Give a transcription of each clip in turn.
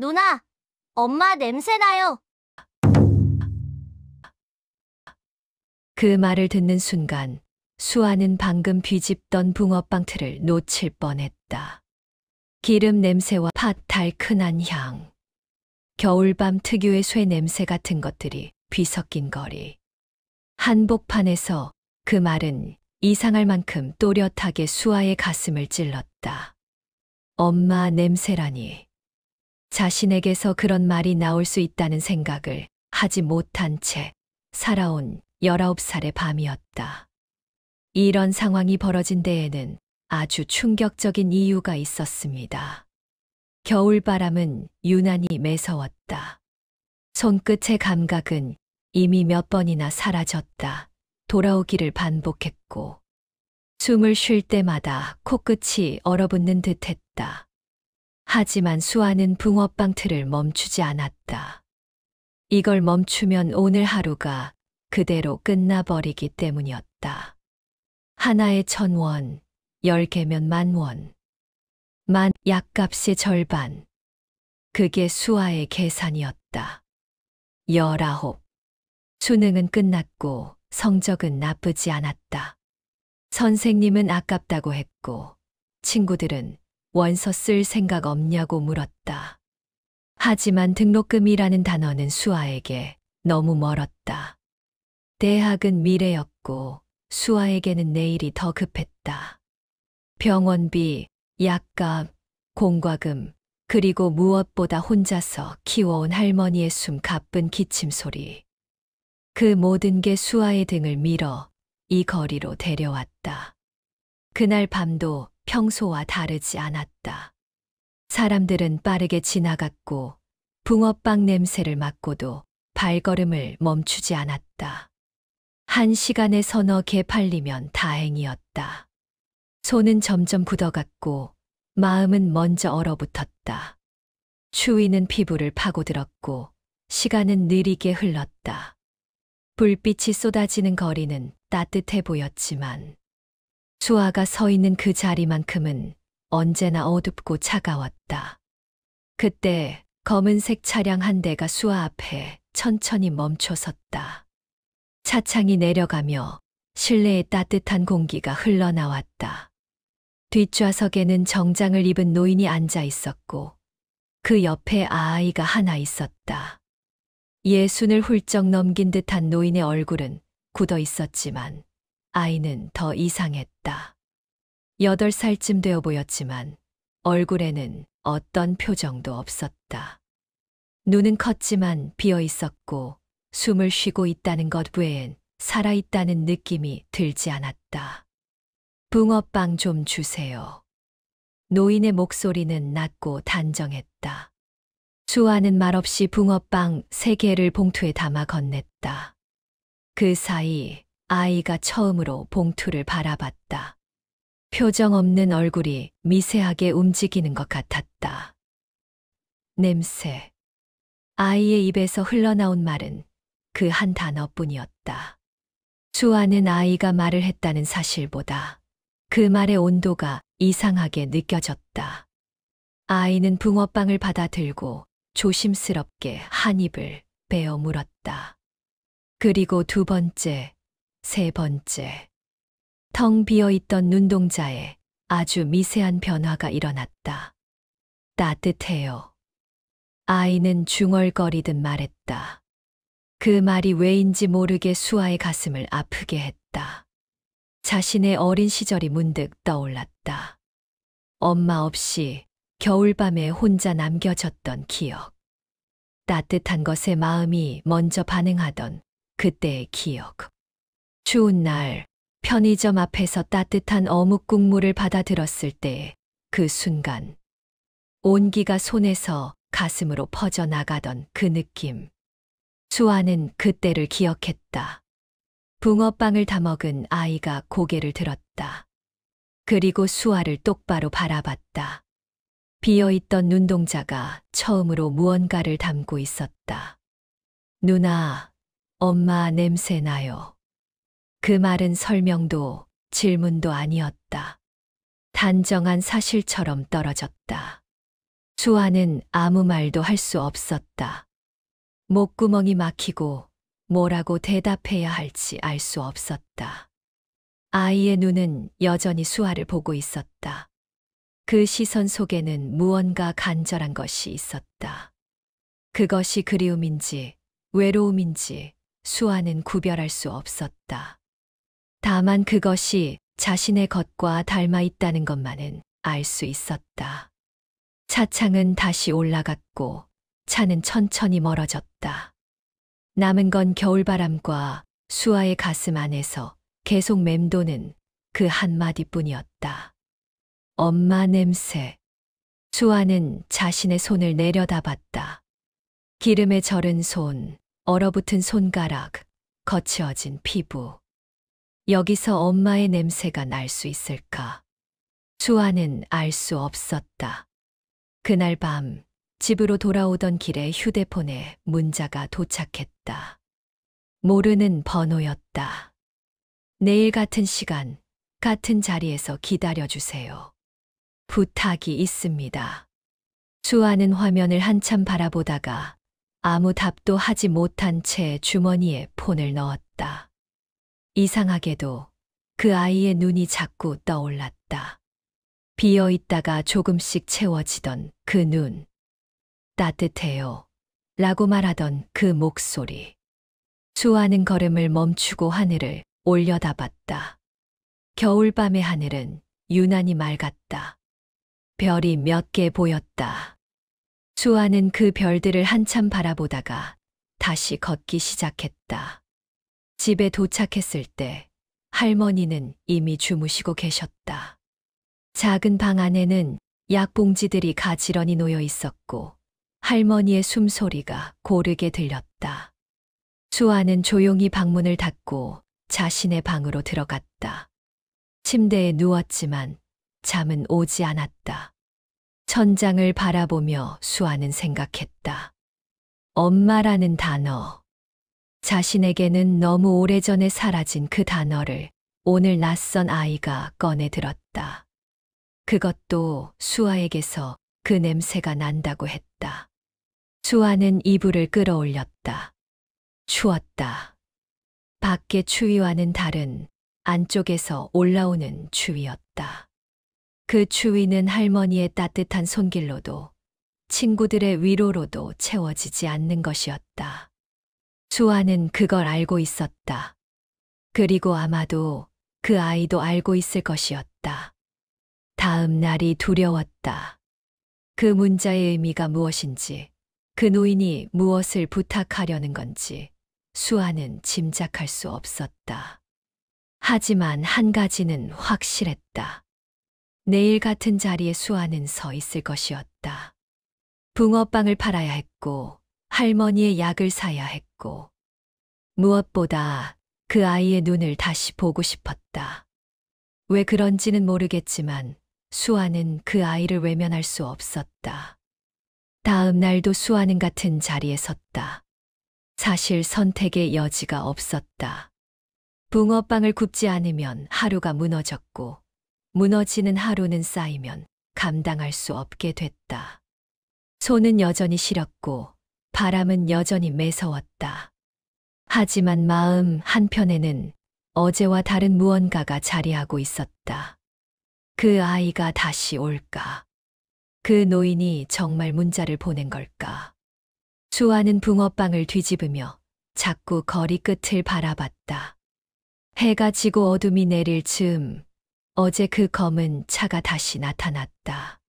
누나, 엄마 냄새 나요. 그 말을 듣는 순간 수아는 방금 뒤집던 붕어빵 틀을 놓칠 뻔했다. 기름 냄새와 팥 달큰한 향, 겨울밤 특유의 쇠 냄새 같은 것들이 뒤섞인 거리. 한복판에서 그 말은 이상할 만큼 또렷하게 수아의 가슴을 찔렀다. 엄마 냄새라니. 자신에게서 그런 말이 나올 수 있다는 생각을 하지 못한 채 살아온 19살의 밤이었다. 이런 상황이 벌어진 데에는 아주 충격적인 이유가 있었습니다. 겨울바람은 유난히 매서웠다. 손끝의 감각은 이미 몇 번이나 사라졌다. 돌아오기를 반복했고, 숨을 쉴 때마다 코끝이 얼어붙는 듯했다. 하지만 수아는 붕어빵 틀을 멈추지 않았다. 이걸 멈추면 오늘 하루가 그대로 끝나버리기 때문이었다. 하나에 1,000원, 10개면 10,000원. 약값의 절반. 그게 수아의 계산이었다. 19. 수능은 끝났고 성적은 나쁘지 않았다. 선생님은 아깝다고 했고 친구들은 원서 쓸 생각 없냐고 물었다. 하지만 등록금이라는 단어는 수아에게 너무 멀었다. 대학은 미래였고 수아에게는 내일이 더 급했다. 병원비, 약값, 공과금, 그리고 무엇보다 혼자서 키워온 할머니의 숨 가쁜 기침 소리. 그 모든 게 수아의 등을 밀어 이 거리로 데려왔다. 그날 밤도 평소와 다르지 않았다. 사람들은 빠르게 지나갔고 붕어빵 냄새를 맡고도 발걸음을 멈추지 않았다. 1시간에 서너 개 팔리면 다행이었다. 손은 점점 굳어갔고 마음은 먼저 얼어붙었다. 추위는 피부를 파고들었고 시간은 느리게 흘렀다. 불빛이 쏟아지는 거리는 따뜻해 보였지만 수아가 서 있는 그 자리만큼은 언제나 어둡고 차가웠다. 그때 검은색 차량 한 대가 수아 앞에 천천히 멈춰 섰다. 차창이 내려가며 실내의 따뜻한 공기가 흘러나왔다. 뒷좌석에는 정장을 입은 노인이 앉아 있었고 그 옆에 아이가 하나 있었다. 60을 훌쩍 넘긴 듯한 노인의 얼굴은 굳어 있었지만 아이는 더 이상했다. 8살쯤 되어 보였지만 얼굴에는 어떤 표정도 없었다. 눈은 컸지만 비어 있었고 숨을 쉬고 있다는 것 외엔 살아있다는 느낌이 들지 않았다. 붕어빵 좀 주세요. 노인의 목소리는 낮고 단정했다. 수아는 말없이 붕어빵 3개를 봉투에 담아 건넸다. 그 사이 아이가 처음으로 봉투를 바라봤다. 표정 없는 얼굴이 미세하게 움직이는 것 같았다. 냄새. 아이의 입에서 흘러나온 말은 그 한 단어뿐이었다. 수아는 아이가 말을 했다는 사실보다 그 말의 온도가 이상하게 느껴졌다. 아이는 붕어빵을 받아들고 조심스럽게 한 입을 베어 물었다. 그리고 2번째, 3번째. 텅 비어있던 눈동자에 아주 미세한 변화가 일어났다. 따뜻해요. 아이는 중얼거리듯 말했다. 그 말이 왜인지 모르게 수아의 가슴을 아프게 했다. 자신의 어린 시절이 문득 떠올랐다. 엄마 없이 겨울밤에 혼자 남겨졌던 기억. 따뜻한 것에 마음이 먼저 반응하던 그때의 기억. 추운 날 편의점 앞에서 따뜻한 어묵 국물을 받아들었을 때 그 순간 온기가 손에서 가슴으로 퍼져나가던 그 느낌. 수아는 그때를 기억했다. 붕어빵을 다 먹은 아이가 고개를 들었다. 그리고 수아를 똑바로 바라봤다. 비어있던 눈동자가 처음으로 무언가를 담고 있었다. 누나, 엄마 냄새 나요. 그 말은 설명도 질문도 아니었다. 단정한 사실처럼 떨어졌다. 수아는 아무 말도 할 수 없었다. 목구멍이 막히고 뭐라고 대답해야 할지 알 수 없었다. 아이의 눈은 여전히 수아를 보고 있었다. 그 시선 속에는 무언가 간절한 것이 있었다. 그것이 그리움인지 외로움인지 수아는 구별할 수 없었다. 다만 그것이 자신의 것과 닮아 있다는 것만은 알 수 있었다. 차창은 다시 올라갔고 차는 천천히 멀어졌다. 남은 건 겨울바람과 수아의 가슴 안에서 계속 맴도는 그 한마디뿐이었다. 엄마 냄새. 수아는 자신의 손을 내려다봤다. 기름에 절은 손, 얼어붙은 손가락, 거칠어진 피부. 여기서 엄마의 냄새가 날 수 있을까? 수아는 알 수 없었다. 그날 밤 집으로 돌아오던 길에 휴대폰에 문자가 도착했다. 모르는 번호였다. 내일 같은 시간, 같은 자리에서 기다려주세요. 부탁이 있습니다. 수아는 화면을 한참 바라보다가 아무 답도 하지 못한 채 주머니에 폰을 넣었다. 이상하게도 그 아이의 눈이 자꾸 떠올랐다. 비어 있다가 조금씩 채워지던 그 눈. 따뜻해요. 라고 말하던 그 목소리. 수아는 걸음을 멈추고 하늘을 올려다봤다. 겨울밤의 하늘은 유난히 맑았다. 별이 몇 개 보였다. 수아는 그 별들을 한참 바라보다가 다시 걷기 시작했다. 집에 도착했을 때 할머니는 이미 주무시고 계셨다. 작은 방 안에는 약봉지들이 가지런히 놓여 있었고 할머니의 숨소리가 고르게 들렸다. 수아는 조용히 방문을 닫고 자신의 방으로 들어갔다. 침대에 누웠지만 잠은 오지 않았다. 천장을 바라보며 수아는 생각했다. 엄마라는 단어. 자신에게는 너무 오래전에 사라진 그 단어를 오늘 낯선 아이가 꺼내 들었다. 그것도 수아에게서 그 냄새가 난다고 했다. 수아는 이불을 끌어올렸다. 추웠다. 밖의 추위와는 다른 안쪽에서 올라오는 추위였다. 그 추위는 할머니의 따뜻한 손길로도 친구들의 위로로도 채워지지 않는 것이었다. 수아는 그걸 알고 있었다. 그리고 아마도 그 아이도 알고 있을 것이었다. 다음 날이 두려웠다. 그 문자의 의미가 무엇인지, 그 노인이 무엇을 부탁하려는 건지 수아는 짐작할 수 없었다. 하지만 한 가지는 확실했다. 내일 같은 자리에 수아는 서 있을 것이었다. 붕어빵을 팔아야 했고 할머니의 약을 사야 했고 무엇보다 그 아이의 눈을 다시 보고 싶었다. 왜 그런지는 모르겠지만 수아는 그 아이를 외면할 수 없었다. 다음 날도 수아는 같은 자리에 섰다. 사실 선택의 여지가 없었다. 붕어빵을 굽지 않으면 하루가 무너졌고 무너지는 하루는 쌓이면 감당할 수 없게 됐다. 손은 여전히 시렸고 바람은 여전히 매서웠다. 하지만 마음 한편에는 어제와 다른 무언가가 자리하고 있었다. 그 아이가 다시 올까? 그 노인이 정말 문자를 보낸 걸까? 수아는 붕어빵을 뒤집으며 자꾸 거리 끝을 바라봤다. 해가 지고 어둠이 내릴 즈음 어제 그 검은 차가 다시 나타났다.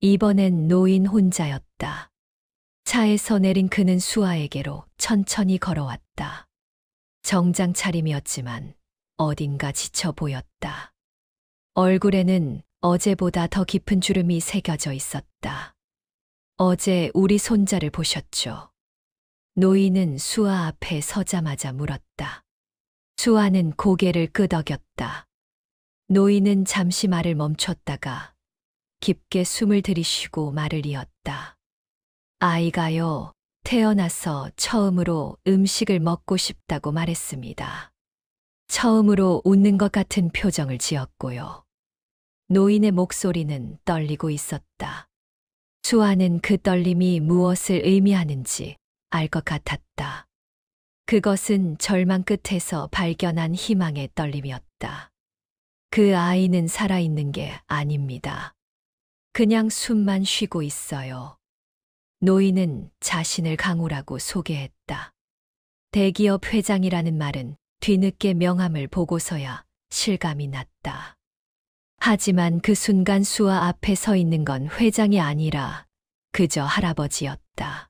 이번엔 노인 혼자였다. 차에서 내린 그는 수아에게로 천천히 걸어왔다. 정장 차림이었지만 어딘가 지쳐 보였다. 얼굴에는 어제보다 더 깊은 주름이 새겨져 있었다. 어제 우리 손자를 보셨죠? 노인은 수아 앞에 서자마자 물었다. 수아는 고개를 끄덕였다. 노인은 잠시 말을 멈췄다가 깊게 숨을 들이쉬고 말을 이었다. 아이가요, 태어나서 처음으로 음식을 먹고 싶다고 말했습니다. 처음으로 웃는 것 같은 표정을 지었고요. 노인의 목소리는 떨리고 있었다. 수아는 그 떨림이 무엇을 의미하는지 알 것 같았다. 그것은 절망 끝에서 발견한 희망의 떨림이었다. 그 아이는 살아있는 게 아닙니다. 그냥 숨만 쉬고 있어요. 노인은 자신을 강우라고 소개했다. 대기업 회장이라는 말은 뒤늦게 명함을 보고서야 실감이 났다. 하지만 그 순간 수아 앞에 서 있는 건 회장이 아니라 그저 할아버지였다.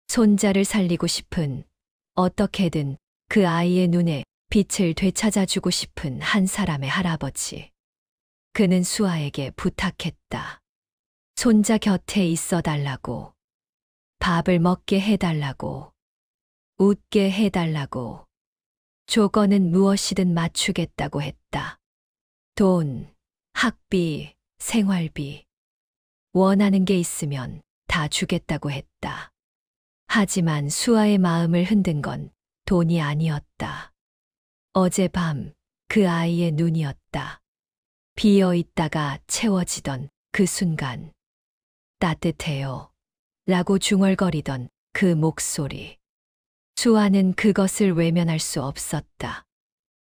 손자를 살리고 싶은, 어떻게든 그 아이의 눈에 빛을 되찾아주고 싶은 한 사람의 할아버지. 그는 수아에게 부탁했다. 손자 곁에 있어 달라고, 밥을 먹게 해달라고, 웃게 해달라고, 조건은 무엇이든 맞추겠다고 했다. 돈, 학비, 생활비, 원하는 게 있으면 다 주겠다고 했다. 하지만 수아의 마음을 흔든 건 돈이 아니었다. 어젯밤 그 아이의 눈이었다. 비어 있다가 채워지던 그 순간. 따뜻해요. 라고 중얼거리던 그 목소리. 수아는 그것을 외면할 수 없었다.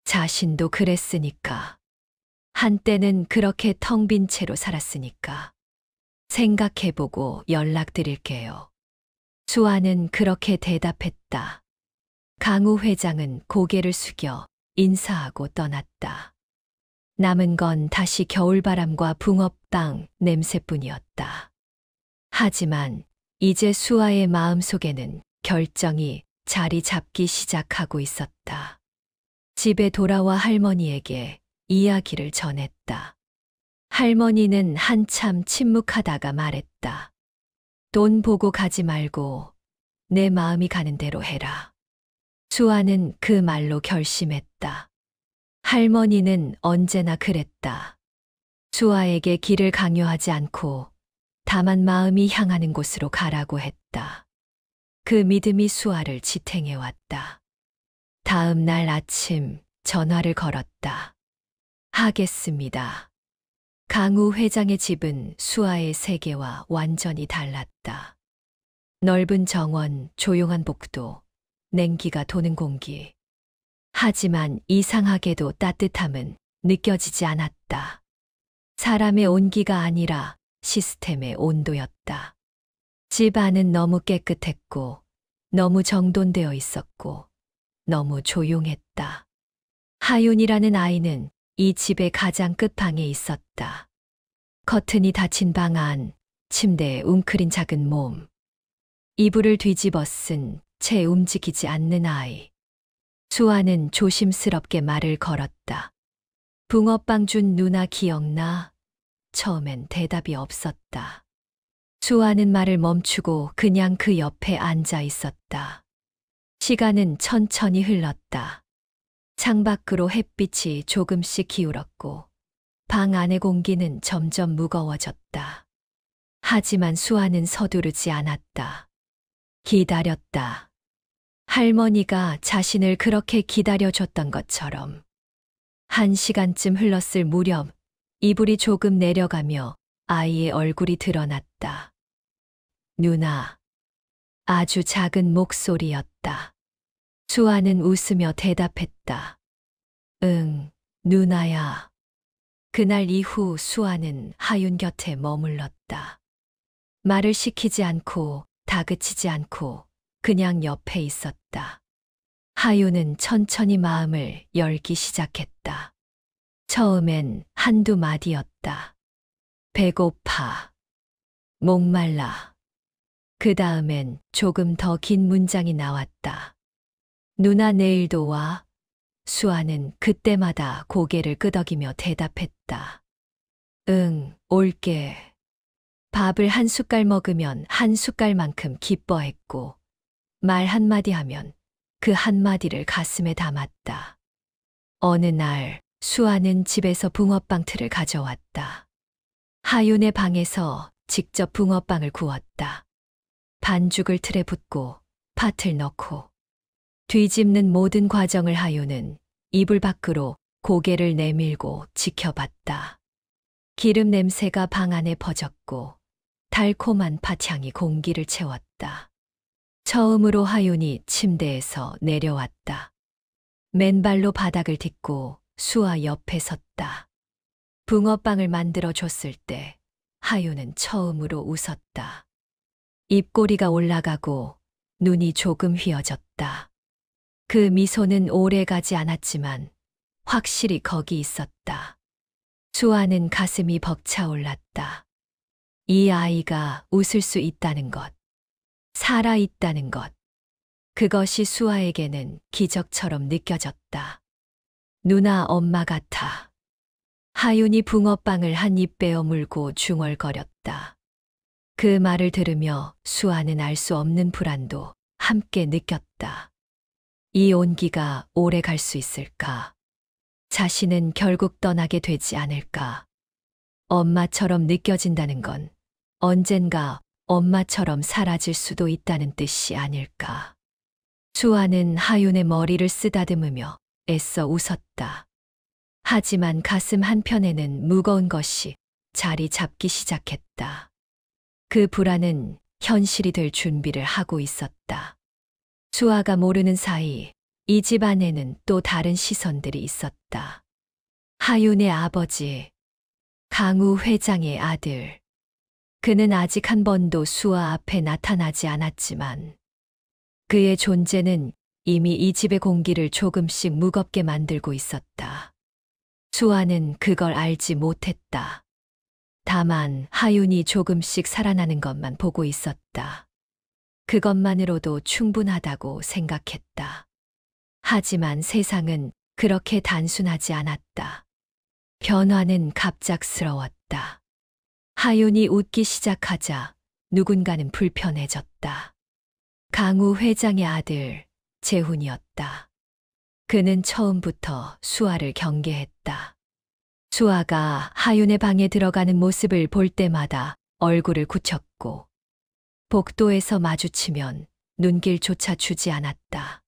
자신도 그랬으니까. 한때는 그렇게 텅 빈 채로 살았으니까. 생각해보고 연락드릴게요. 수아는 그렇게 대답했다. 강우 회장은 고개를 숙여 인사하고 떠났다. 남은 건 다시 겨울바람과 붕어빵 냄새뿐이었다. 하지만 이제 수아의 마음속에는 결정이 자리 잡기 시작하고 있었다. 집에 돌아와 할머니에게 이야기를 전했다. 할머니는 한참 침묵하다가 말했다. 돈 보고 가지 말고 내 마음이 가는 대로 해라. 수아는 그 말로 결심했다. 할머니는 언제나 그랬다. 수아에게 길을 강요하지 않고 다만 마음이 향하는 곳으로 가라고 했다. 그 믿음이 수아를 지탱해왔다. 다음 날 아침 전화를 걸었다. 하겠습니다. 강우 회장의 집은 수아의 세계와 완전히 달랐다. 넓은 정원, 조용한 복도, 냉기가 도는 공기. 하지만 이상하게도 따뜻함은 느껴지지 않았다. 사람의 온기가 아니라 시스템의 온도였다. 집 안은 너무 깨끗했고, 너무 정돈되어 있었고, 너무 조용했다. 하윤이라는 아이는 이 집의 가장 끝방에 있었다. 커튼이 닫힌 방 안, 침대에 웅크린 작은 몸. 이불을 뒤집어 쓴 채 움직이지 않는 아이. 수아는 조심스럽게 말을 걸었다. 붕어빵 준 누나 기억나? 처음엔 대답이 없었다. 수아는 말을 멈추고 그냥 그 옆에 앉아 있었다. 시간은 천천히 흘렀다. 창밖으로 햇빛이 조금씩 기울었고 방 안의 공기는 점점 무거워졌다. 하지만 수아는 서두르지 않았다. 기다렸다. 할머니가 자신을 그렇게 기다려줬던 것처럼. 1시간쯤 흘렀을 무렵 이불이 조금 내려가며 아이의 얼굴이 드러났다. 누나. 아주 작은 목소리였다. 수아는 웃으며 대답했다. 응, 누나야. 그날 이후 수아는 하윤 곁에 머물렀다. 말을 시키지 않고 다그치지 않고 그냥 옆에 있었다. 하윤은 천천히 마음을 열기 시작했다. 처음엔 한두 마디였다. 배고파. 목말라. 그 다음엔 조금 더 긴 문장이 나왔다. 누나 내일도 와. 수아는 그때마다 고개를 끄덕이며 대답했다. 응, 올게. 밥을 한 숟갈 먹으면 한 숟갈만큼 기뻐했고, 말 한마디 하면 그 한마디를 가슴에 담았다. 어느 날 수아는 집에서 붕어빵 틀을 가져왔다. 하윤의 방에서 직접 붕어빵을 구웠다. 반죽을 틀에 붓고 팥을 넣고 뒤집는 모든 과정을 하윤은 이불 밖으로 고개를 내밀고 지켜봤다. 기름 냄새가 방 안에 퍼졌고 달콤한 팥향이 공기를 채웠다. 처음으로 하윤이 침대에서 내려왔다. 맨발로 바닥을 딛고 수아 옆에 섰다. 붕어빵을 만들어 줬을 때 하윤은 처음으로 웃었다. 입꼬리가 올라가고 눈이 조금 휘어졌다. 그 미소는 오래 가지 않았지만 확실히 거기 있었다. 수아는 가슴이 벅차올랐다. 이 아이가 웃을 수 있다는 것, 살아있다는 것, 그것이 수아에게는 기적처럼 느껴졌다. 누나 엄마 같아. 하윤이 붕어빵을 한 입 베어 물고 중얼거렸다. 그 말을 들으며 수아는 알 수 없는 불안도 함께 느꼈다. 이 온기가 오래 갈 수 있을까? 자신은 결국 떠나게 되지 않을까? 엄마처럼 느껴진다는 건 언젠가 엄마처럼 사라질 수도 있다는 뜻이 아닐까? 수아는 하윤의 머리를 쓰다듬으며 애써 웃었다. 하지만 가슴 한편에는 무거운 것이 자리 잡기 시작했다. 그 불안은 현실이 될 준비를 하고 있었다. 수아가 모르는 사이 이 집 안에는 또 다른 시선들이 있었다. 하윤의 아버지, 강우 회장의 아들. 그는 아직 한 번도 수아 앞에 나타나지 않았지만 그의 존재는 이미 이 집의 공기를 조금씩 무겁게 만들고 있었다. 수아는 그걸 알지 못했다. 다만 하윤이 조금씩 살아나는 것만 보고 있었다. 그것만으로도 충분하다고 생각했다. 하지만 세상은 그렇게 단순하지 않았다. 변화는 갑작스러웠다. 하윤이 웃기 시작하자 누군가는 불편해졌다. 강우 회장의 아들 재훈이었다. 그는 처음부터 수아를 경계했다. 수아가 하윤의 방에 들어가는 모습을 볼 때마다 얼굴을 굳혔고 복도에서 마주치면 눈길조차 주지 않았다.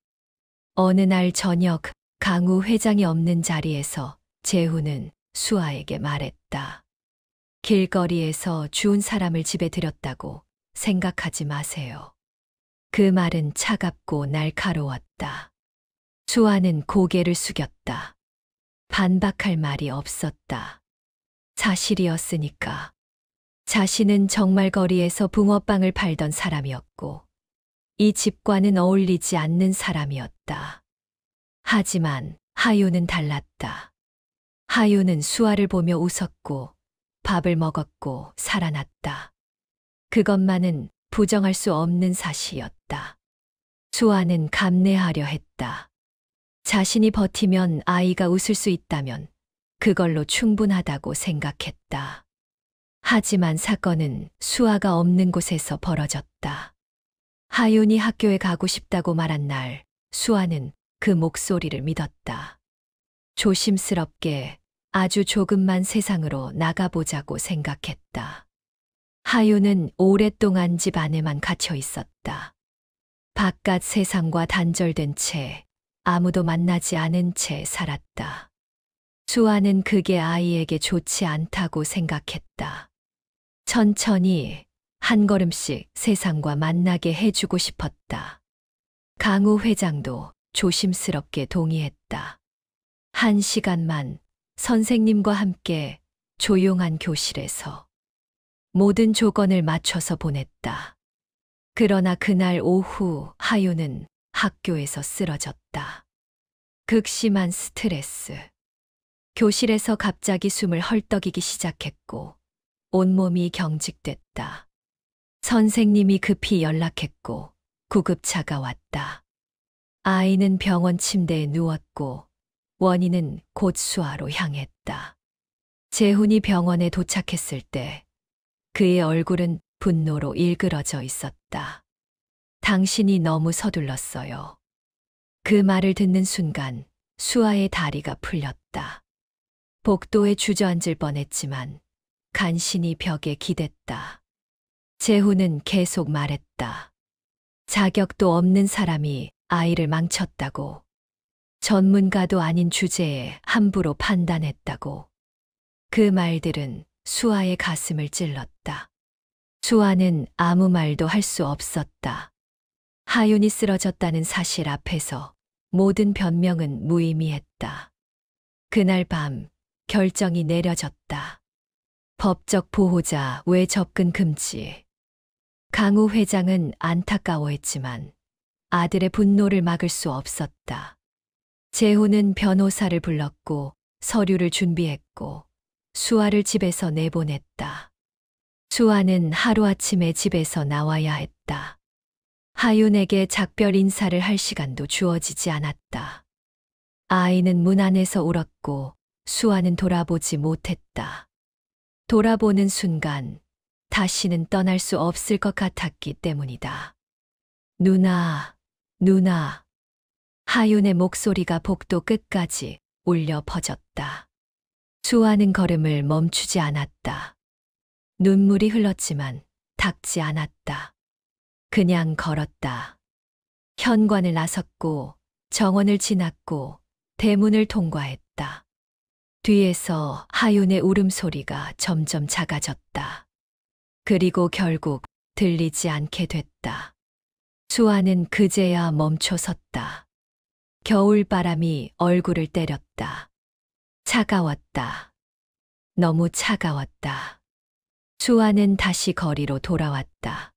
어느 날 저녁 강우 회장이 없는 자리에서 재훈은 수아에게 말했다. 길거리에서 주운 사람을 집에 들였다고 생각하지 마세요. 그 말은 차갑고 날카로웠다. 수아는 고개를 숙였다. 반박할 말이 없었다. 사실이었으니까. 자신은 정말 거리에서 붕어빵을 팔던 사람이었고 이 집과는 어울리지 않는 사람이었다. 하지만 하윤은 달랐다. 하윤은 수아를 보며 웃었고 밥을 먹었고 살아났다. 그것만은 부정할 수 없는 사실이었다. 수아는 감내하려 했다. 자신이 버티면 아이가 웃을 수 있다면 그걸로 충분하다고 생각했다. 하지만 사건은 수아가 없는 곳에서 벌어졌다. 하윤이 학교에 가고 싶다고 말한 날, 수아는 그 목소리를 믿었다. 조심스럽게 아주 조금만 세상으로 나가보자고 생각했다. 하윤은 오랫동안 집 안에만 갇혀 있었다. 바깥 세상과 단절된 채 아무도 만나지 않은 채 살았다. 수아는 그게 아이에게 좋지 않다고 생각했다. 천천히 한 걸음씩 세상과 만나게 해주고 싶었다. 강우 회장도 조심스럽게 동의했다. 1시간만 선생님과 함께 조용한 교실에서 모든 조건을 맞춰서 보냈다. 그러나 그날 오후 하윤은 학교에서 쓰러졌다. 극심한 스트레스. 교실에서 갑자기 숨을 헐떡이기 시작했고 온몸이 경직됐다. 선생님이 급히 연락했고 구급차가 왔다. 아이는 병원 침대에 누웠고 원인은 곧 수아로 향했다. 재훈이 병원에 도착했을 때 그의 얼굴은 분노로 일그러져 있었다. 당신이 너무 서둘렀어요. 그 말을 듣는 순간 수아의 다리가 풀렸다. 복도에 주저앉을 뻔했지만 간신히 벽에 기댔다. 재훈은 계속 말했다. 자격도 없는 사람이 아이를 망쳤다고. 전문가도 아닌 주제에 함부로 판단했다고. 그 말들은 수아의 가슴을 찔렀다. 수아는 아무 말도 할 수 없었다. 하윤이 쓰러졌다는 사실 앞에서 모든 변명은 무의미했다. 그날 밤 결정이 내려졌다. 법적 보호자 외 접근 금지. 강우 회장은 안타까워했지만 아들의 분노를 막을 수 없었다. 재호는 변호사를 불렀고 서류를 준비했고 수아를 집에서 내보냈다. 수아는 하루아침에 집에서 나와야 했다. 하윤에게 작별 인사를 할 시간도 주어지지 않았다. 아이는 문 안에서 울었고 수아는 돌아보지 못했다. 돌아보는 순간 다시는 떠날 수 없을 것 같았기 때문이다. 누나, 누나. 하윤의 목소리가 복도 끝까지 울려 퍼졌다. 수아는 걸음을 멈추지 않았다. 눈물이 흘렀지만 닦지 않았다. 그냥 걸었다. 현관을 나섰고 정원을 지났고 대문을 통과했다. 뒤에서 하윤의 울음소리가 점점 작아졌다. 그리고 결국 들리지 않게 됐다. 수아는 그제야 멈춰섰다. 겨울바람이 얼굴을 때렸다. 차가웠다. 너무 차가웠다. 수아는 다시 거리로 돌아왔다.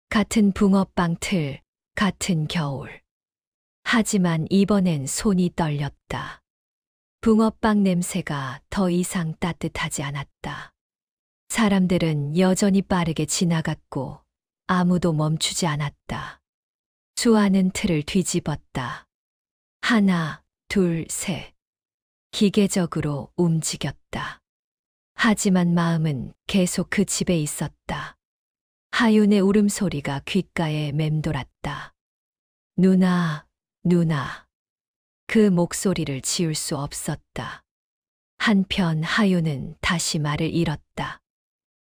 같은 붕어빵 틀, 같은 겨울. 하지만 이번엔 손이 떨렸다. 붕어빵 냄새가 더 이상 따뜻하지 않았다. 사람들은 여전히 빠르게 지나갔고 아무도 멈추지 않았다. 수아는 틀을 뒤집었다. 하나, 둘, 셋. 기계적으로 움직였다. 하지만 마음은 계속 그 집에 있었다. 하윤의 울음소리가 귓가에 맴돌았다. 누나, 누나. 그 목소리를 지울 수 없었다. 한편 하윤은 다시 말을 잃었다.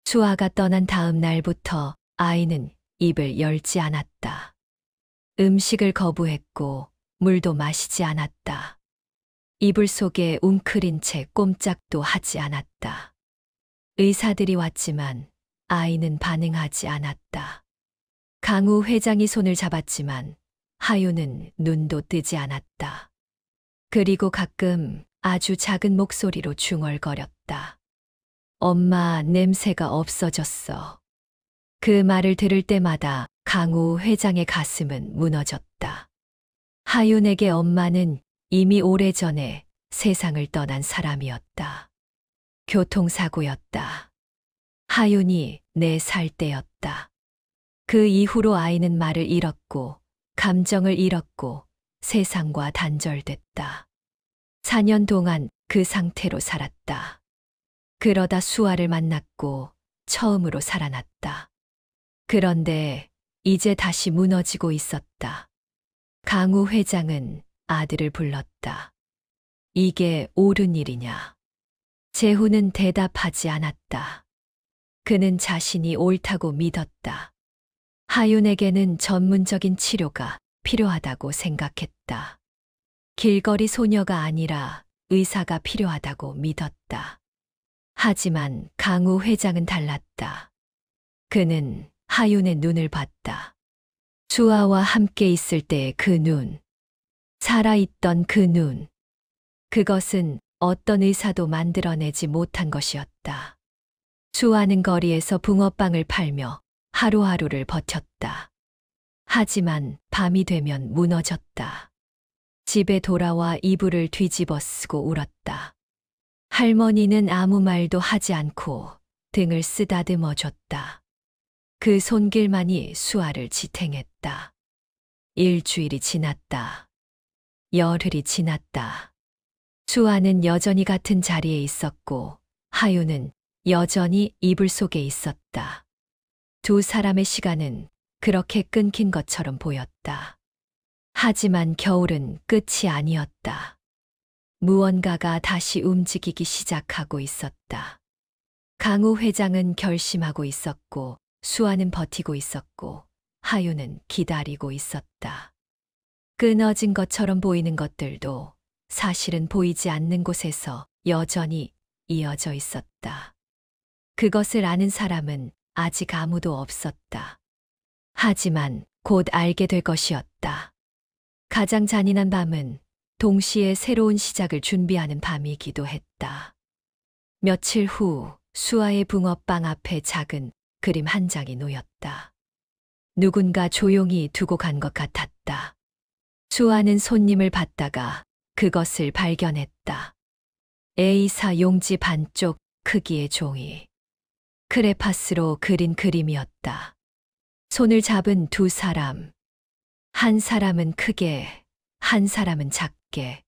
수아가 떠난 다음 날부터 아이는 입을 열지 않았다. 음식을 거부했고 물도 마시지 않았다. 이불 속에 웅크린 채 꼼짝도 하지 않았다. 의사들이 왔지만 아이는 반응하지 않았다. 강우 회장이 손을 잡았지만 하윤은 눈도 뜨지 않았다. 그리고 가끔 아주 작은 목소리로 중얼거렸다. 엄마 냄새가 없어졌어. 그 말을 들을 때마다 강우 회장의 가슴은 무너졌다. 하윤에게 엄마는 이미 오래전에 세상을 떠난 사람이었다. 교통사고였다. 하윤이 4살 때였다. 그 이후로 아이는 말을 잃었고 감정을 잃었고 세상과 단절됐다. 4년 동안 그 상태로 살았다. 그러다 수아를 만났고 처음으로 살아났다. 그런데 이제 다시 무너지고 있었다. 강우 회장은 아들을 불렀다. 이게 옳은 일이냐? 재훈은 대답하지 않았다. 그는 자신이 옳다고 믿었다. 하윤에게는 전문적인 치료가 필요하다고 생각했다. 길거리 소녀가 아니라 의사가 필요하다고 믿었다. 하지만 강우 회장은 달랐다. 그는 하윤의 눈을 봤다. 수아와 함께 있을 때의 그 눈. 살아있던 그 눈. 그것은 어떤 의사도 만들어내지 못한 것이었다. 수아는 거리에서 붕어빵을 팔며 하루하루를 버텼다. 하지만 밤이 되면 무너졌다. 집에 돌아와 이불을 뒤집어 쓰고 울었다. 할머니는 아무 말도 하지 않고 등을 쓰다듬어 줬다. 그 손길만이 수아를 지탱했다. 일주일이 지났다. 열흘이 지났다. 수아는 여전히 같은 자리에 있었고 하윤은 여전히 이불 속에 있었다. 두 사람의 시간은 그렇게 끊긴 것처럼 보였다. 하지만 겨울은 끝이 아니었다. 무언가가 다시 움직이기 시작하고 있었다. 강우 회장은 결심하고 있었고 수아는 버티고 있었고 하윤은 기다리고 있었다. 끊어진 것처럼 보이는 것들도 사실은 보이지 않는 곳에서 여전히 이어져 있었다. 그것을 아는 사람은 아직 아무도 없었다. 하지만 곧 알게 될 것이었다. 가장 잔인한 밤은 동시에 새로운 시작을 준비하는 밤이기도 했다. 며칠 후 수아의 붕어빵 앞에 작은 그림 한 장이 놓였다. 누군가 조용히 두고 간 것 같았다. 수아는 손님을 받다가 그것을 발견했다. A4 용지 반쪽 크기의 종이. 크레파스로 그린 그림이었다. 손을 잡은 두 사람. 한 사람은 크게, 한 사람은 작게.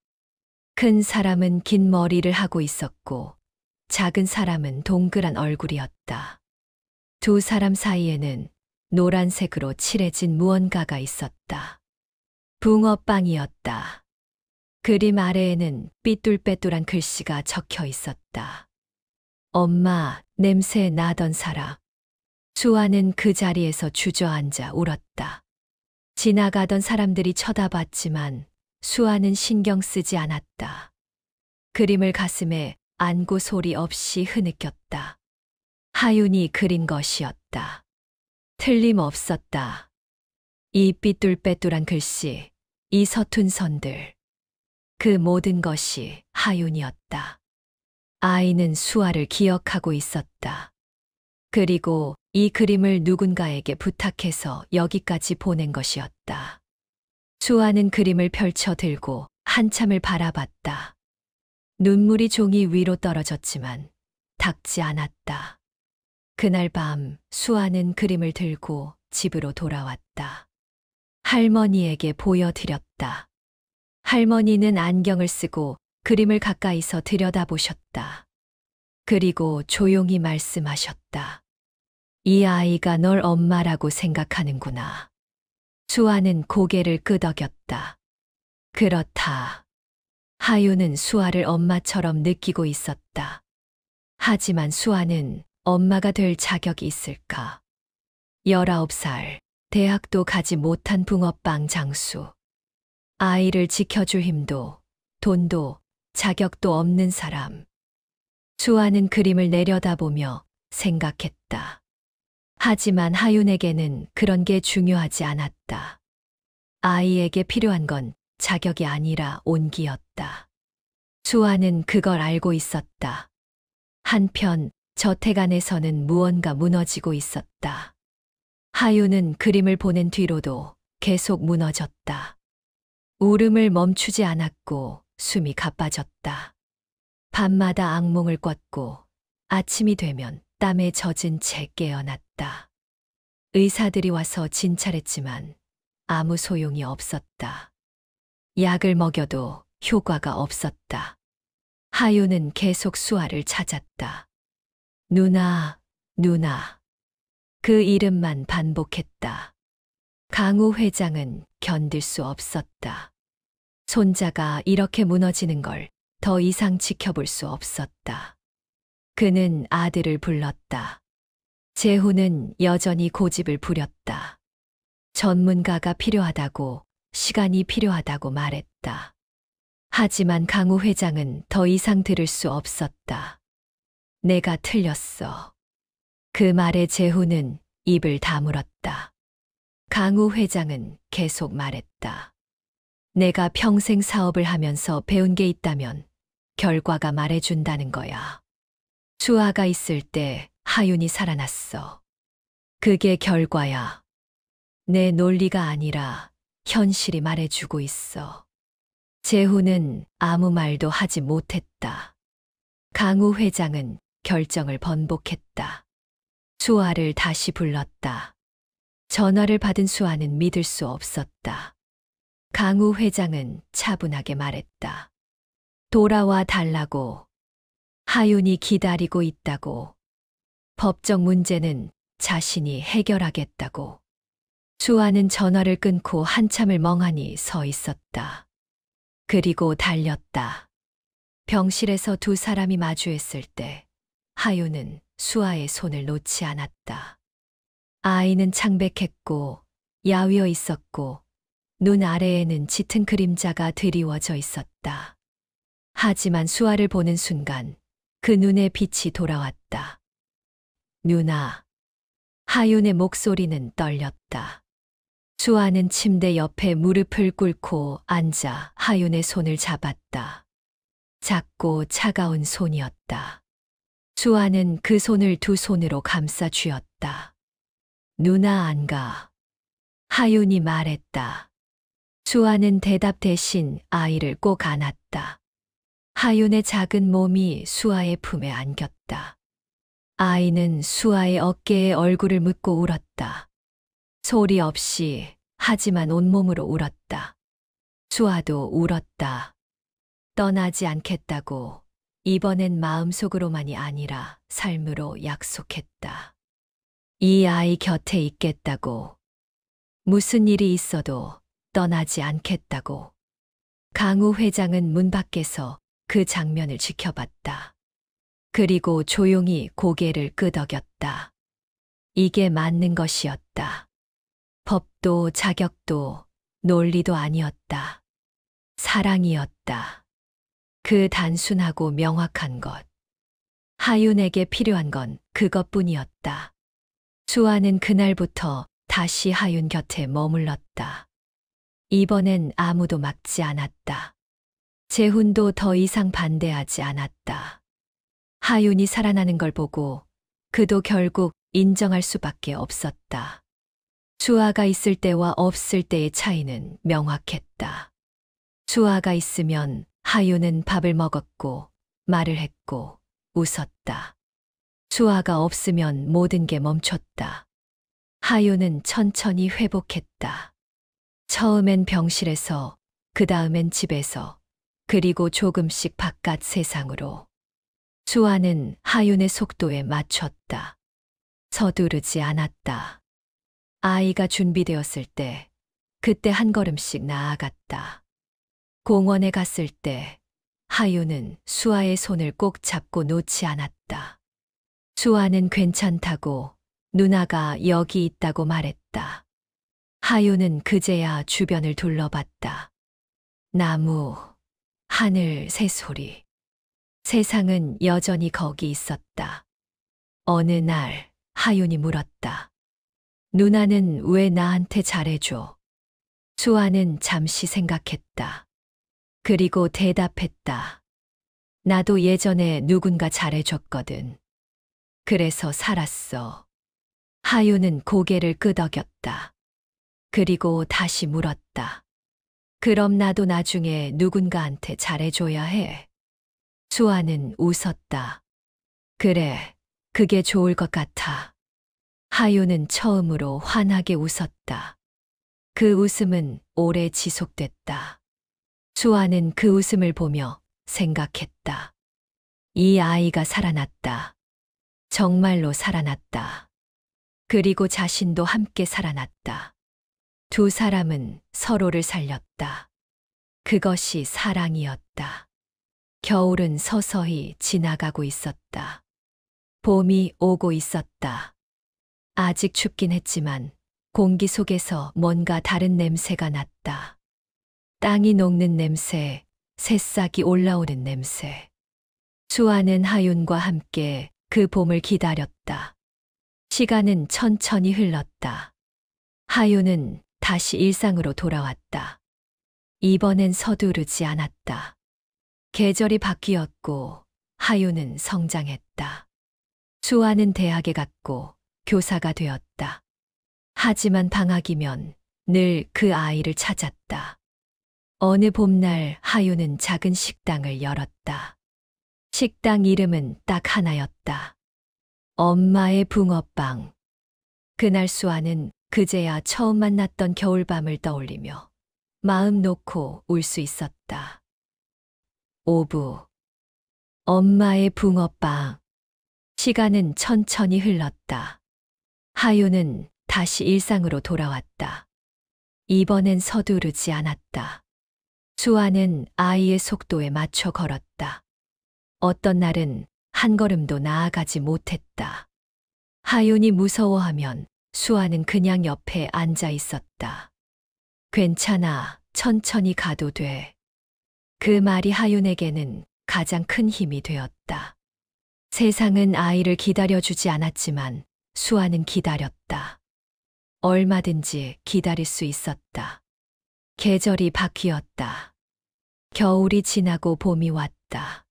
큰 사람은 긴 머리를 하고 있었고, 작은 사람은 동그란 얼굴이었다. 두 사람 사이에는 노란색으로 칠해진 무언가가 있었다. 붕어빵이었다. 그림 아래에는 삐뚤빼뚤한 글씨가 적혀 있었다. 엄마, 냄새 나던 사람. 수아는 그 자리에서 주저앉아 울었다. 지나가던 사람들이 쳐다봤지만 수아는 신경 쓰지 않았다. 그림을 가슴에 안고 소리 없이 흐느꼈다. 하윤이 그린 것이었다. 틀림없었다. 이 삐뚤빼뚤한 글씨, 이 서툰 선들. 그 모든 것이 하윤이었다. 아이는 수아를 기억하고 있었다. 그리고 이 그림을 누군가에게 부탁해서 여기까지 보낸 것이었다. 수아는 그림을 펼쳐 들고 한참을 바라봤다. 눈물이 종이 위로 떨어졌지만 닿지 않았다. 그날 밤 수아는 그림을 들고 집으로 돌아왔다. 할머니에게 보여드렸다. 할머니는 안경을 쓰고 그림을 가까이서 들여다보셨다. 그리고 조용히 말씀하셨다. 이 아이가 널 엄마라고 생각하는구나. 수아는 고개를 끄덕였다. 그렇다. 하윤은 수아를 엄마처럼 느끼고 있었다. 하지만 수아는 엄마가 될 자격이 있을까? 19살, 대학도 가지 못한 붕어빵 장수. 아이를 지켜줄 힘도, 돈도, 자격도 없는 사람. 수아는 그림을 내려다보며 생각했다. 하지만 하윤에게는 그런 게 중요하지 않았다. 아이에게 필요한 건 자격이 아니라 온기였다. 수아는 그걸 알고 있었다. 한편 저택 안에서는 무언가 무너지고 있었다. 하윤은 그림을 보낸 뒤로도 계속 무너졌다. 울음을 멈추지 않았고 숨이 가빠졌다. 밤마다 악몽을 꿨고 아침이 되면 땀에 젖은 채 깨어났다. 의사들이 와서 진찰했지만 아무 소용이 없었다. 약을 먹여도 효과가 없었다. 하윤은 계속 수아를 찾았다. 누나, 누나. 그 이름만 반복했다. 강우 회장은 견딜 수 없었다. 손자가 이렇게 무너지는 걸 더 이상 지켜볼 수 없었다. 그는 아들을 불렀다. 재훈은 여전히 고집을 부렸다. 전문가가 필요하다고, 시간이 필요하다고 말했다. 하지만 강우 회장은 더 이상 들을 수 없었다. 내가 틀렸어. 그 말에 재훈은 입을 다물었다. 강우 회장은 계속 말했다. 내가 평생 사업을 하면서 배운 게 있다면 결과가 말해준다는 거야. 수아가 있을 때 하윤이 살아났어. 그게 결과야. 내 논리가 아니라 현실이 말해주고 있어. 재훈은 아무 말도 하지 못했다. 강우 회장은 결정을 번복했다. 수아를 다시 불렀다. 전화를 받은 수아는 믿을 수 없었다. 강우 회장은 차분하게 말했다. 돌아와 달라고. 하윤이 기다리고 있다고. 법적 문제는 자신이 해결하겠다고. 수아는 전화를 끊고 한참을 멍하니 서 있었다. 그리고 달렸다. 병실에서 두 사람이 마주했을 때 하윤은 수아의 손을 놓지 않았다. 아이는 창백했고 야위어 있었고 눈 아래에는 짙은 그림자가 드리워져 있었다. 하지만 수아를 보는 순간 그 눈에 빛이 돌아왔다. 누나. 하윤의 목소리는 떨렸다. 수아는 침대 옆에 무릎을 꿇고 앉아 하윤의 손을 잡았다. 작고 차가운 손이었다. 수아는 그 손을 두 손으로 감싸 쥐었다. 누나 안 가. 하윤이 말했다. 수아는 대답 대신 아이를 꼭 안았다. 하윤의 작은 몸이 수아의 품에 안겼다. 아이는 수아의 어깨에 얼굴을 묻고 울었다. 소리 없이 하지만 온몸으로 울었다. 수아도 울었다. 떠나지 않겠다고 이번엔 마음속으로만이 아니라 삶으로 약속했다. 이 아이 곁에 있겠다고. 무슨 일이 있어도 떠나지 않겠다고. 강우 회장은 문 밖에서 그 장면을 지켜봤다. 그리고 조용히 고개를 끄덕였다. 이게 맞는 것이었다. 법도 자격도 논리도 아니었다. 사랑이었다. 그 단순하고 명확한 것. 하윤에게 필요한 건 그것뿐이었다. 수아는 그날부터 다시 하윤 곁에 머물렀다. 이번엔 아무도 막지 않았다. 재훈도 더 이상 반대하지 않았다. 하윤이 살아나는 걸 보고 그도 결국 인정할 수밖에 없었다. 수아가 있을 때와 없을 때의 차이는 명확했다. 수아가 있으면 하윤은 밥을 먹었고 말을 했고 웃었다. 수아가 없으면 모든 게 멈췄다. 하윤은 천천히 회복했다. 처음엔 병실에서, 그 다음엔 집에서, 그리고 조금씩 바깥 세상으로. 수아는 하윤의 속도에 맞췄다. 서두르지 않았다. 아이가 준비되었을 때, 그때 한 걸음씩 나아갔다. 공원에 갔을 때, 하윤은 수아의 손을 꼭 잡고 놓지 않았다. 수아는 괜찮다고, 누나가 여기 있다고 말했다. 하윤은 그제야 주변을 둘러봤다. 나무, 하늘, 새소리. 세상은 여전히 거기 있었다. 어느 날 하윤이 물었다. 누나는 왜 나한테 잘해줘? 수아는 잠시 생각했다. 그리고 대답했다. 나도 예전에 누군가 잘해줬거든. 그래서 살았어. 하윤은 고개를 끄덕였다. 그리고 다시 물었다. 그럼 나도 나중에 누군가한테 잘해줘야 해. 수아는 웃었다. 그래, 그게 좋을 것 같아. 하윤은 처음으로 환하게 웃었다. 그 웃음은 오래 지속됐다. 수아는 그 웃음을 보며 생각했다. 이 아이가 살아났다. 정말로 살아났다. 그리고 자신도 함께 살아났다. 두 사람은 서로를 살렸다. 그것이 사랑이었다. 겨울은 서서히 지나가고 있었다. 봄이 오고 있었다. 아직 춥긴 했지만 공기 속에서 뭔가 다른 냄새가 났다. 땅이 녹는 냄새, 새싹이 올라오는 냄새. 수아는 하윤과 함께 그 봄을 기다렸다. 시간은 천천히 흘렀다. 하윤은 다시 일상으로 돌아왔다. 이번엔 서두르지 않았다. 계절이 바뀌었고 하윤은 성장했다. 수아는 대학에 갔고 교사가 되었다. 하지만 방학이면 늘 그 아이를 찾았다. 어느 봄날 하윤은 작은 식당을 열었다. 식당 이름은 딱 하나였다. 엄마의 붕어빵. 그날 수아는 그제야 처음 만났던 겨울밤을 떠올리며 마음 놓고 울 수 있었다. 오부. 엄마의 붕어빵. 시간은 천천히 흘렀다. 하윤은 다시 일상으로 돌아왔다. 이번엔 서두르지 않았다. 수아는 아이의 속도에 맞춰 걸었다. 어떤 날은 한 걸음도 나아가지 못했다. 하윤이 무서워하면 수아는 그냥 옆에 앉아 있었다. 괜찮아, 천천히 가도 돼. 그 말이 하윤에게는 가장 큰 힘이 되었다. 세상은 아이를 기다려주지 않았지만 수아는 기다렸다. 얼마든지 기다릴 수 있었다. 계절이 바뀌었다. 겨울이 지나고 봄이 왔다.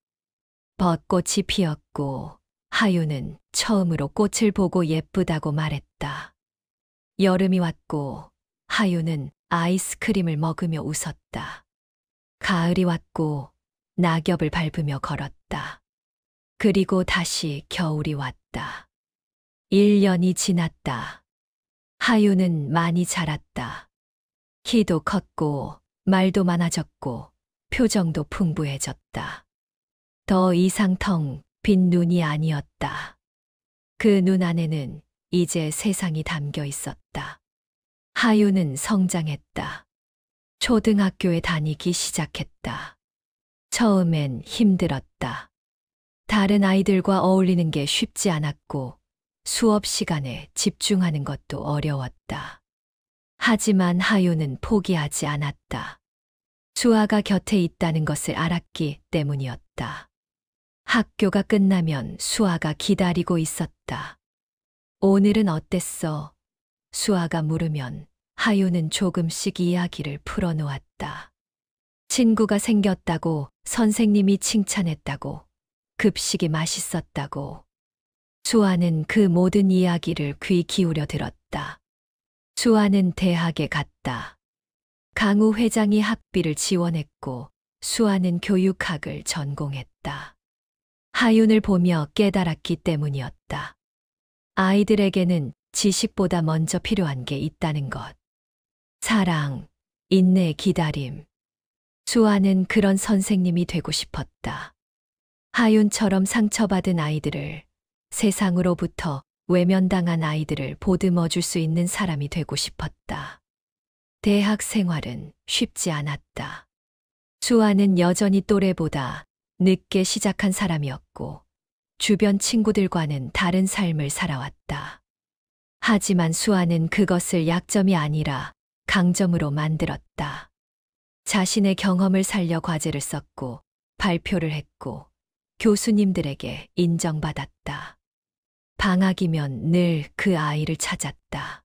벚꽃이 피었고 하유는 처음으로 꽃을 보고 예쁘다고 말했다. 여름이 왔고 하유는 아이스크림을 먹으며 웃었다. 가을이 왔고 낙엽을 밟으며 걸었다. 그리고 다시 겨울이 왔다. 1년이 지났다. 하유는 많이 자랐다. 키도 컸고 말도 많아졌고 표정도 풍부해졌다. 더 이상 텅 빈 눈이 아니었다. 그 눈 안에는 이제 세상이 담겨 있었다. 하유는 성장했다. 초등학교에 다니기 시작했다. 처음엔 힘들었다. 다른 아이들과 어울리는 게 쉽지 않았고 수업 시간에 집중하는 것도 어려웠다. 하지만 하유는 포기하지 않았다. 수아가 곁에 있다는 것을 알았기 때문이었다. 학교가 끝나면 수아가 기다리고 있었다. 오늘은 어땠어? 수아가 물으면 하유는 조금씩 이야기를 풀어놓았다. 친구가 생겼다고, 선생님이 칭찬했다고, 급식이 맛있었다고. 수아는 그 모든 이야기를 귀 기울여 들었다. 수아는 대학에 갔다. 강우 회장이 학비를 지원했고 수아는 교육학을 전공했다. 하윤을 보며 깨달았기 때문이었다. 아이들에게는 지식보다 먼저 필요한 게 있다는 것. 사랑, 인내, 기다림. 수아는 그런 선생님이 되고 싶었다. 하윤처럼 상처받은 아이들을, 세상으로부터 외면당한 아이들을 보듬어 줄 수 있는 사람이 되고 싶었다. 대학 생활은 쉽지 않았다. 수아는 여전히 또래보다 늦게 시작한 사람이었고, 주변 친구들과는 다른 삶을 살아왔다. 하지만 수아는 그것을 약점이 아니라 강점으로 만들었다. 자신의 경험을 살려 과제를 썼고, 발표를 했고, 교수님들에게 인정받았다. 방학이면 늘 그 아이를 찾았다.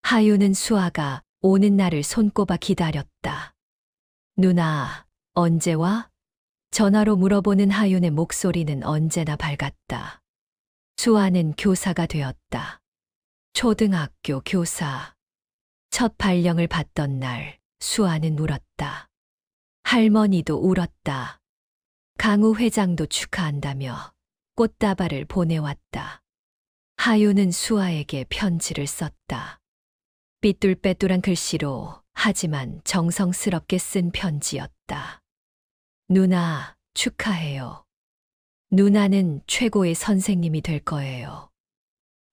하유는 수아가 오는 날을 손꼽아 기다렸다. 누나, 언제 와? 전화로 물어보는 하윤의 목소리는 언제나 밝았다. 수아는 교사가 되었다. 초등학교 교사. 첫 발령을 받던 날 수아는 울었다. 할머니도 울었다. 강우 회장도 축하한다며 꽃다발을 보내왔다. 하윤은 수아에게 편지를 썼다. 삐뚤빼뚤한 글씨로 하지만 정성스럽게 쓴 편지였다. 누나, 축하해요. 누나는 최고의 선생님이 될 거예요.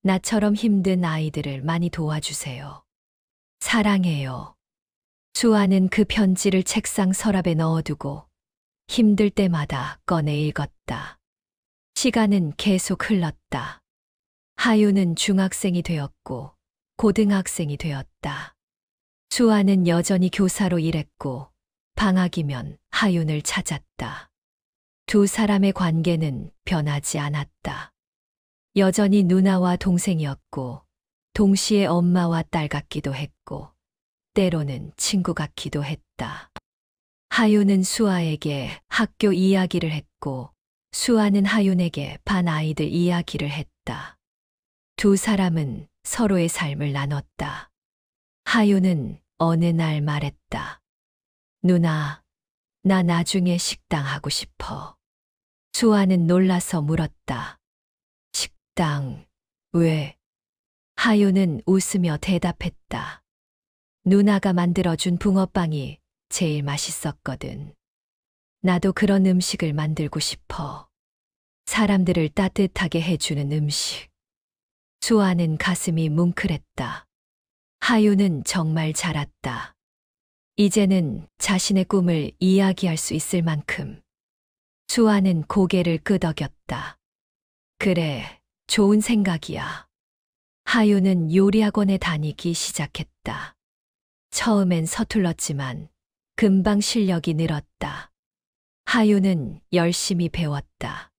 나처럼 힘든 아이들을 많이 도와주세요. 사랑해요. 수아는 그 편지를 책상 서랍에 넣어두고 힘들 때마다 꺼내 읽었다. 시간은 계속 흘렀다. 하유는 중학생이 되었고 고등학생이 되었다. 수아는 여전히 교사로 일했고 방학이면 하윤을 찾았다. 두 사람의 관계는 변하지 않았다. 여전히 누나와 동생이었고 동시에 엄마와 딸 같기도 했고 때로는 친구 같기도 했다. 하윤은 수아에게 학교 이야기를 했고 수아는 하윤에게 반 아이들 이야기를 했다. 두 사람은 서로의 삶을 나눴다. 하윤은 어느 날 말했다. 누나, 나 나중에 식당 하고 싶어. 수아는 놀라서 물었다. 식당, 왜? 하윤은 웃으며 대답했다. 누나가 만들어준 붕어빵이 제일 맛있었거든. 나도 그런 음식을 만들고 싶어. 사람들을 따뜻하게 해주는 음식. 수아는 가슴이 뭉클했다. 하윤은 정말 자랐다. 이제는 자신의 꿈을 이야기할 수 있을 만큼. 수아는 고개를 끄덕였다. 그래, 좋은 생각이야. 하윤은 요리학원에 다니기 시작했다. 처음엔 서툴렀지만 금방 실력이 늘었다. 하윤은 열심히 배웠다.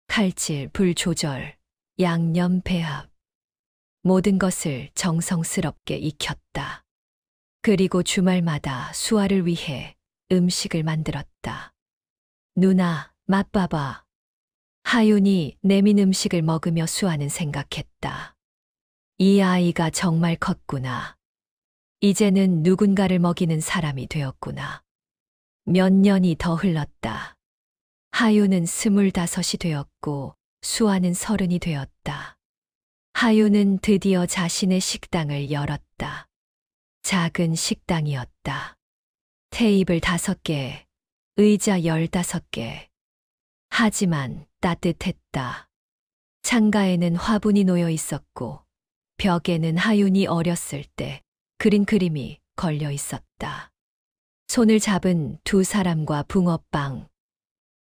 칼질, 불 조절, 양념 배합. 모든 것을 정성스럽게 익혔다. 그리고 주말마다 수아를 위해 음식을 만들었다. 누나, 맛봐봐. 하윤이 내민 음식을 먹으며 수아는 생각했다. 이 아이가 정말 컸구나. 이제는 누군가를 먹이는 사람이 되었구나. 몇 년이 더 흘렀다. 하윤은 25이 되었고 수아는 30이 되었다. 하윤은 드디어 자신의 식당을 열었다. 작은 식당이었다. 테이블 5개, 의자 15개. 하지만 따뜻했다. 창가에는 화분이 놓여 있었고 벽에는 하윤이 어렸을 때 그린 그림이 걸려 있었다. 손을 잡은 두 사람과 붕어빵.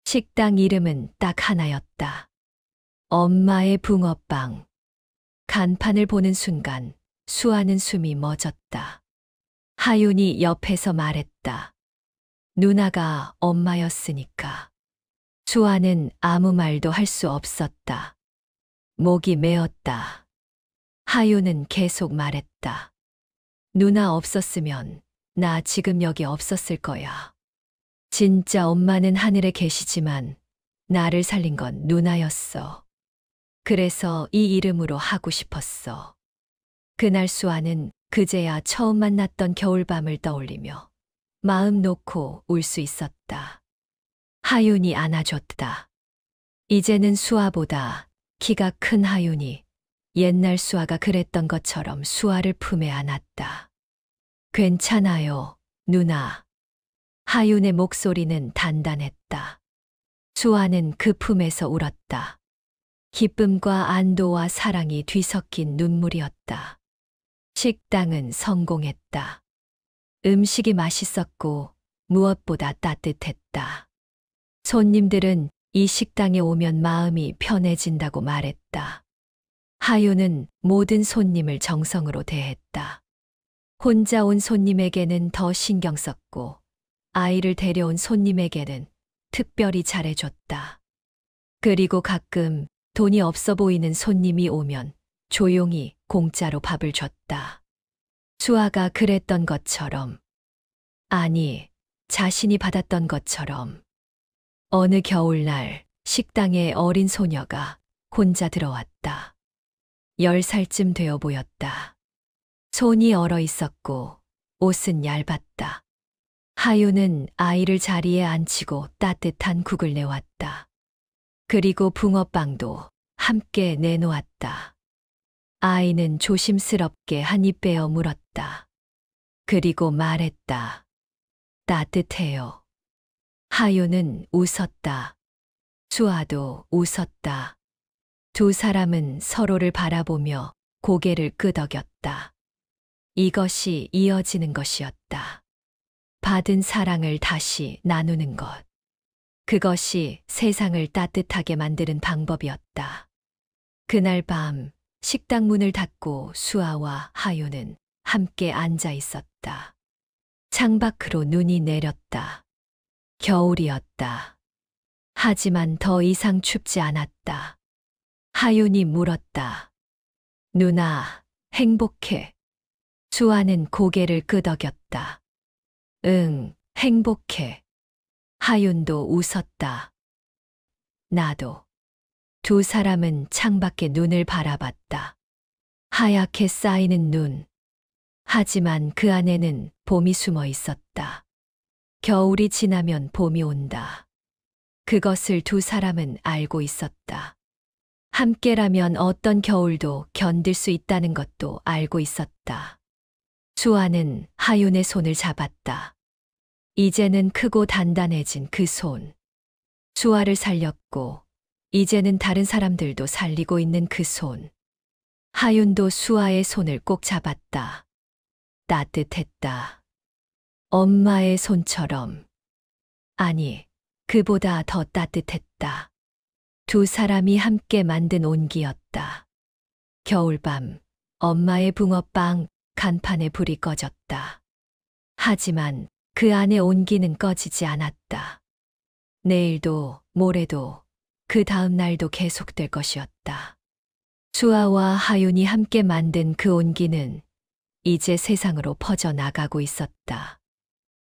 식당 이름은 딱 하나였다. 엄마의 붕어빵. 간판을 보는 순간 수아는 숨이 멎었다. 하윤이 옆에서 말했다. 누나가 엄마였으니까. 수아는 아무 말도 할 수 없었다. 목이 메었다. 하윤은 계속 말했다. 누나 없었으면 나 지금 여기 없었을 거야. 진짜 엄마는 하늘에 계시지만 나를 살린 건 누나였어. 그래서 이 이름으로 하고 싶었어. 그날 수아는 그제야 처음 만났던 겨울밤을 떠올리며 마음 놓고 울 수 있었다. 하윤이 안아줬다. 이제는 수아보다 키가 큰 하윤이 옛날 수아가 그랬던 것처럼 수아를 품에 안았다. 괜찮아요, 누나. 하윤의 목소리는 단단했다. 수아는 그 품에서 울었다. 기쁨과 안도와 사랑이 뒤섞인 눈물이었다. 식당은 성공했다. 음식이 맛있었고 무엇보다 따뜻했다. 손님들은 이 식당에 오면 마음이 편해진다고 말했다. 하윤은 모든 손님을 정성으로 대했다. 혼자 온 손님에게는 더 신경 썼고 아이를 데려온 손님에게는 특별히 잘해줬다. 그리고 가끔 돈이 없어 보이는 손님이 오면 조용히 공짜로 밥을 줬다. 수아가 그랬던 것처럼, 아니, 자신이 받았던 것처럼. 어느 겨울날 식당에 어린 소녀가 혼자 들어왔다. 10살쯤 되어 보였다. 손이 얼어 있었고 옷은 얇았다. 하윤은 아이를 자리에 앉히고 따뜻한 국을 내왔다. 그리고 붕어빵도 함께 내놓았다. 아이는 조심스럽게 한 입 빼어 물었다. 그리고 말했다. 따뜻해요. 하윤은 웃었다. 수아도 웃었다. 두 사람은 서로를 바라보며 고개를 끄덕였다. 이것이 이어지는 것이었다. 받은 사랑을 다시 나누는 것. 그것이 세상을 따뜻하게 만드는 방법이었다. 그날 밤 식당 문을 닫고 수아와 하윤은 함께 앉아 있었다. 창밖으로 눈이 내렸다. 겨울이었다. 하지만 더 이상 춥지 않았다. 하윤이 물었다. 누나, 행복해. 수아는 고개를 끄덕였다. 응, 행복해. 하윤도 웃었다. 나도. 두 사람은 창밖에 눈을 바라봤다. 하얗게 쌓이는 눈. 하지만 그 안에는 봄이 숨어 있었다. 겨울이 지나면 봄이 온다. 그것을 두 사람은 알고 있었다. 함께라면 어떤 겨울도 견딜 수 있다는 것도 알고 있었다. 수아는 하윤의 손을 잡았다. 이제는 크고 단단해진 그 손. 수아를 살렸고 이제는 다른 사람들도 살리고 있는 그 손. 하윤도 수아의 손을 꼭 잡았다. 따뜻했다. 엄마의 손처럼. 아니, 그보다 더 따뜻했다. 두 사람이 함께 만든 온기였다. 겨울밤, 엄마의 붕어빵 간판에 불이 꺼졌다. 하지만 그 안의 온기는 꺼지지 않았다. 내일도, 모레도, 그 다음 날도 계속될 것이었다. 수아와 하윤이 함께 만든 그 온기는 이제 세상으로 퍼져나가고 있었다.